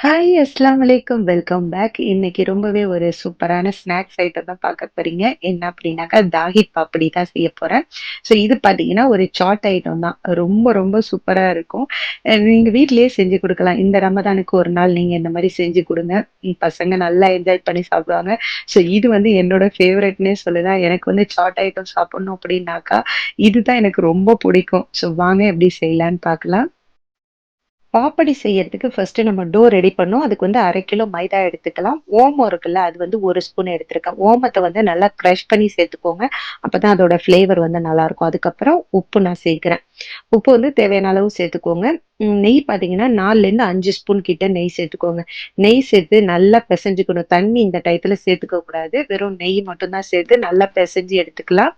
Hi அஸ்ஸலாமு அலைக்கும். Welcome back. இன்னைக்கு ரொம்பவே ஒரு சூப்பரான ஸ்நாக்ஸ் ஐட்டம் தான் பார்க்க போறீங்க. என்ன அப்படின்னாக்கா, தாஹித் பாப்படி தான் செய்ய போறேன். ஸோ இது பார்த்தீங்கன்னா, ஒரு சாட் ஐட்டம் தான். ரொம்ப ரொம்ப சூப்பரா இருக்கும். நீங்க வீட்லயே செஞ்சு குடுக்கலாம். இந்த ரமதானுக்கு ஒரு நாள் நீங்க இந்த மாரி செஞ்சு குடுங்க. பசங்க நல்லா என்ஜாய் பண்ணி சாப்பிடுவாங்க. ஸோ இது வந்து என்னோட ஃபேவரைட்ன்னே சொல்லலாம். எனக்கு வந்து சாட் ஐட்டம் சாப்பிடணும் அப்படின்னாக்கா, இதுதான் எனக்கு ரொம்ப பிடிக்கும். ஸோ வாங்க எப்படி செய்யலான்னு பார்க்கலாம். பாப்படி செய்யறதுக்கு ஃபர்ஸ்ட் நம்ம டோ ரெடி பண்ணோம். அதுக்கு வந்து 1/2 கிலோ மைதா எடுத்துக்கலாம். ஓமம் இருக்குல்ல, அது வந்து 1 ஸ்பூன் எடுத்திருக்கேன். ஓமத்த வந்து நல்லா கிரஷ் பண்ணி சேர்த்துக்கோங்க. அப்பதான் அதோட ஃப்ளேவர் வந்து நல்லாருக்கும். அதுக்கப்புறம் உப்பு நான் சேர்க்கிறேன். உப்பு வந்து தேவையான அளவு சேர்த்துக்கோங்க. நெய் பார்த்தீங்கன்னா 4லேருந்து 5 ஸ்பூன் கிட்ட நெய் சேர்த்துக்கோங்க. நெய் சேர்த்து நல்லா பெசஞ்சுக்கணும். தண்ணி இந்த டயத்துல சேர்த்துக்க கூடாது. வெறும் நெய் மட்டும் தான் சேர்த்து நல்லா பெசஞ்சு எடுத்துக்கலாம்.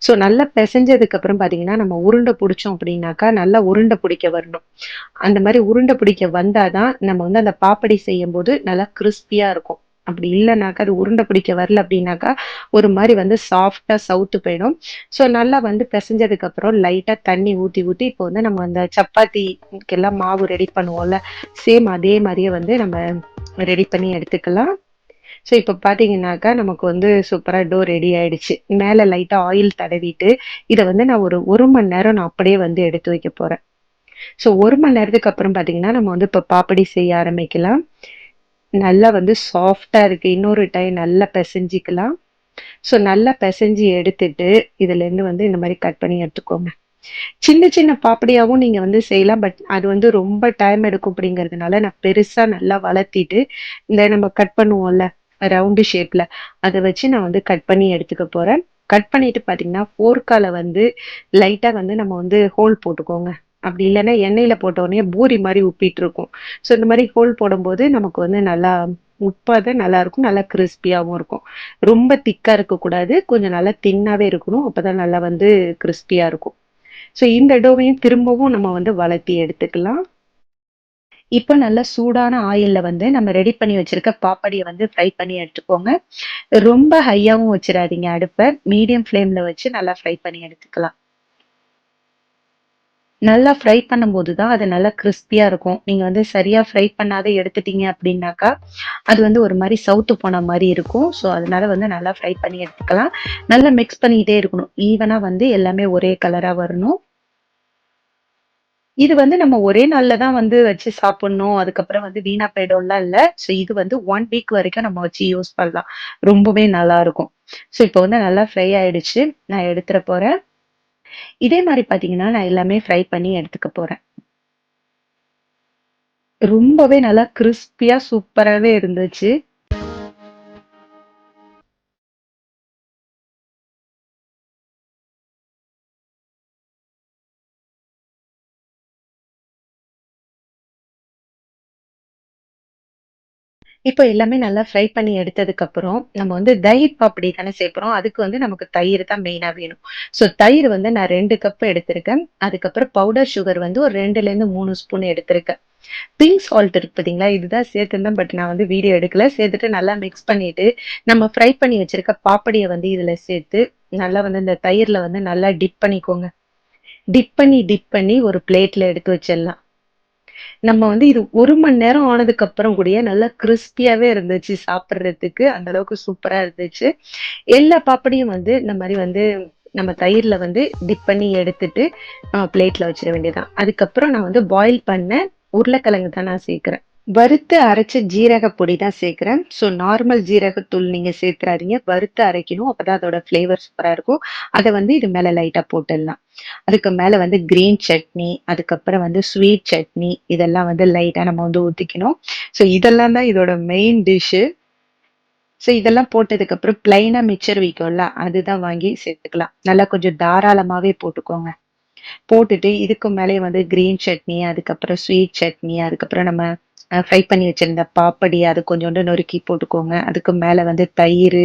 ஸோ நல்லா பெசஞ்சதுக்கு அப்புறம் பார்த்தீங்கன்னா, நம்ம உருண்டை புடிச்சோம் அப்படின்னாக்கா, நல்லா உருண்டை பிடிக்க வரணும். அந்த மாரி உருண்டை பிடிக்க வந்தா தான், நம்ம வந்து அந்த பாப்படி செய்யும்போது நல்லா கிரிஸ்பியா இருக்கும். அப்படி இல்லனாக்கா, அது உருண்டை பிடிக்க வரல அப்படின்னாக்கா, ஒரு மாரி வந்து சாஃப்ட்டா சவுத்து போயிடும். ஸோ நல்லா வந்து பெசஞ்சதுக்கு அப்புறம் லைட்டா தண்ணி ஊத்தி ஊத்தி இப்போ வந்து நம்ம அந்த சப்பாத்திக்கெல்லாம் மாவு ரெடி பண்ணுவோம்ல, சேம் அதே மாரியே வந்து நம்ம ரெடி பண்ணி எடுத்துக்கலாம். ஸோ இப்ப பார்த்தீங்கன்னாக்கா, நமக்கு வந்து சூப்பரா டோ ரெடி ஆயிடுச்சு. மேல லைட்டா ஆயில் தடவிட்டு, இத வந்து நான் ஒரு 1 மணி நேரம் நான் அப்படியே வந்து எடுத்து வைக்க போறேன். ஸோ 1 மணி நேரத்துக்கு அப்புறம் பார்த்தீங்கன்னா, நம்ம வந்து இப்ப பாப்படி செய்ய ஆரம்பிக்கலாம். நல்லா வந்து சாஃப்ட்டா இருக்கு. இன்னொரு டைம் நல்லா பெசஞ்சிக்கலாம். ஸோ நல்லா பெசஞ்சு எடுத்துட்டு, இதுலேருந்து வந்து இந்த மாரி கட் பண்ணி எடுத்துக்கோங்க. சின்ன சின்ன பாப்படியாவும் நீங்க வந்து செய்யலாம். பட் அது வந்து ரொம்ப டைம் எடுக்கும் அப்படிங்கிறதுனால, நான் பெருசா நல்லா வளர்த்திட்டு, இந்த நம்ம கட் பண்ணுவோம்ல, ரவுண்டு ஷேப்ல, அத வச்சு நான் வந்து கட் பண்ணி எடுத்துக்க போறேன். கட் பண்ணிட்டு பார்த்தீங்கன்னா, ஃபோர்க்கால வந்து லைட்டா வந்து நம்ம வந்து ஹோல் போட்டுக்கோங்க. அப்படி இல்லன்னா எண்ணெயில போட்ட உடனே பூரி மாரி உப்பிட்டு இருக்கும். ஸோ இந்த மாரி ஹோல் போடும்போது நமக்கு வந்து நல்லா உப்பாத நல்லாருக்கும். நல்லா கிரிஸ்பியாவும் இருக்கும். ரொம்ப திக்கா இருக்கக்கூடாது. கொஞ்சம் நல்லா தின்னாவே இருக்கணும். அப்பதான் நல்லா வந்து கிரிஸ்பியா இருக்கும். ஸோ இந்த டோவையும் திரும்பவும் நம்ம வந்து வளர்த்தி எடுத்துக்கலாம். இப்ப நல்லா சூடான ஆயில்ல வந்து நம்ம ரெடி பண்ணி வச்சிருக்க பாப்படிய வந்து ஃப்ரை பண்ணி எடுத்துக்கோங்க. ரொம்ப ஹையாவும் வச்சிராதீங்க அடுப்ப. மீடியம் ஃப்ளேம்ல வச்சு நல்லா ஃப்ரை பண்ணி எடுத்துக்கலாம். நல்லா ஃப்ரை பண்ணும்போது தான் அது நல்லா கிரிஸ்பியா இருக்கும். நீங்க வந்து சரியா ஃப்ரை பண்ணாத எடுத்துட்டீங்க அப்படின்னாக்கா, அது வந்து ஒரு மாரி சவுத்து போன மாரி இருக்கும். ஸோ அதனால வந்து நல்லா ஃப்ரை பண்ணி எடுத்துக்கலாம். நல்லா மிக்ஸ் பண்ணிக்கிட்டே இருக்கணும். ஈவனா வந்து எல்லாமே ஒரே கலரா வரணும். இது வந்து நம்ம ஒரே நாள்ல தான் வந்து வச்சு சாப்பிடணும். அதுக்கப்புறம் வந்து வீணா போயிடும்லாம் இல்ல. ஸோ இது வந்து 1 வீக் வரைக்கும் நம்ம வச்சு யூஸ் பண்ணலாம். ரொம்பவே நல்லாருக்கும். ஸோ இப்போ வந்து நல்லா ஃப்ரை ஆயிடுச்சு. நான் எடுத்துற போறேன். இதே மாரி பார்த்தீங்கன்னா, நான் எல்லாமே ஃப்ரை பண்ணி எடுத்துக்க போறேன். ரொம்பவே நல்லா கிரிஸ்பியா சூப்பராவே இருந்துச்சு. இப்போ எல்லாமே நல்லா ஃப்ரை பண்ணி எடுத்ததுக்கப்புறம், நம்ம வந்து தயிர் பாப்படி தானே சேர்க்கிறோம். அதுக்கு வந்து நமக்கு தயிர் தான் மெயினா வேணும். ஸோ தயிர் வந்து நான் 2 கப் எடுத்திருக்கேன். அதுக்கப்புறம் பவுடர் சுகர் வந்து ஒரு 2லேருந்து 3 ஸ்பூன் எடுத்திருக்கேன். பிங்க் சால்ட் இருக்கு பார்த்தீங்களா? இதுதான் சேர்த்திருந்தேன். பட் நான் வந்து வீடியோ எடுக்கல. சேர்த்துட்டு நல்லா மிக்ஸ் பண்ணிட்டு, நம்ம ஃப்ரை பண்ணி வச்சிருக்க பாப்படிய வந்து இதுல சேர்த்து, நல்லா வந்து இந்த தயிர்ல வந்து நல்லா டிப் பண்ணிக்கோங்க. டிப் பண்ணி ஒரு பிளேட்ல எடுத்து வச்சிடலாம். நம்ம வந்து இது 1 மணி நேரம் ஆனதுக்கு அப்புறம் கூடயே நல்லா கிரிஸ்பியாவே இருந்துச்சு சாப்பிடுறதுக்கு. அந்த அளவுக்கு சூப்பரா இருந்துச்சு. எல்லா பாப்படியும் வந்து இந்த மாரி வந்து நம்ம தயிர்ல வந்து டிப் பண்ணி எடுத்துட்டு, பிளேட்ல வச்சிட வேண்டியதுதான். அதுக்கப்புறம் நான் வந்து பாயில் பண்ண உருளைக்கிழங்கு தான் நான் சேர்க்கிறேன். வறுத்து அரைச்ச ஜீரக பொடி தான் சேர்க்கிறேன். ஸோ நார்மல் ஜீரகத்தூள் நீங்க சேர்த்துறாதீங்க. வறுத்து அரைக்கணும். அப்பதான் அதோட ஃப்ளேவர் சூப்பரா இருக்கும். அத வந்து இது மேல லைட்டா போட்டுடலாம். அதுக்கு மேல வந்து கிரீன் சட்னி, அதுக்கப்புறம் வந்து ஸ்வீட் சட்னி இதெல்லாம் வந்து லைட்டா நம்ம வந்து ஊத்திக்கணும். ஸோ இதெல்லாம் தான் இதோட மெயின் டிஷ்ஷு. ஸோ இதெல்லாம் போட்டதுக்கப்புறம் பிளைனா மிக்சர் விக்கும்ல, அதுதான் வாங்கி சேர்த்துக்கலாம். நல்லா கொஞ்சம் தாராளமாவே போட்டுக்கோங்க. போட்டுட்டு இதுக்கு மேலயே வந்து கிரீன் சட்னி, அதுக்கப்புறம் ஸ்வீட் சட்னி, அதுக்கப்புறம் நம்ம ஃப்ரை பண்ணி வச்சிருந்த பாப்படி அது கொஞ்சோண்டு நொறுக்கி போட்டுக்கோங்க. அதுக்கு மேல வந்து தயிரு,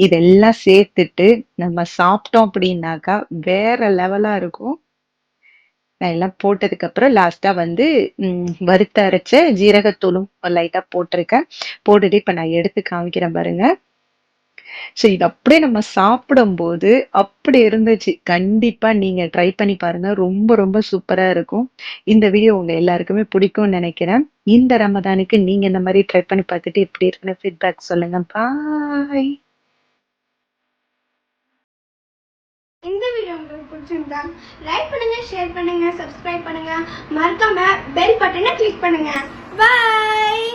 இதெல்லாம் சேர்த்துட்டு நம்ம சாப்பிட்டோம் அப்படின்னாக்கா, வேற லெவலா இருக்கும். நான் எல்லாம் போட்டதுக்கப்புறம் லாஸ்ட்டா வந்து வறுத்து அரைச்ச ஜீரகத்தூளும் லைட்டா போட்டிருக்கேன். போட்டுட்டு இப்ப நான் எடுத்து காமிக்கிறேன் பாருங்க. ஸோ இது அப்படியே நம்ம சாப்பிடும்போது அப்படி இருந்துச்சு. கண்டிப்பா நீங்க ட்ரை பண்ணி பாருங்க. ரொம்ப ரொம்ப சூப்பரா இருக்கும். இந்த வீடியோ உங்க எல்லாருக்குமே பிடிக்கும்னு நெனைக்கிறேன். இந்த ரமதானுக்கு நீங்க இந்த மாரி ட்ரை பண்ணி பார்த்துட்டு எப்படி இருக்குன்னு ஃபீட்பேக் சொல்லுங்க. பாய். இந்த வீடியோ உங்களுக்கு பிடிச்சிருந்தா லைக் பண்ணுங்க, ஷேர் பண்ணுங்க, சப்ஸ்கிரைப் பண்ணுங்க, மறக்காம பெல் பட்டனை கிளிக் பண்ணுங்க. பாய்.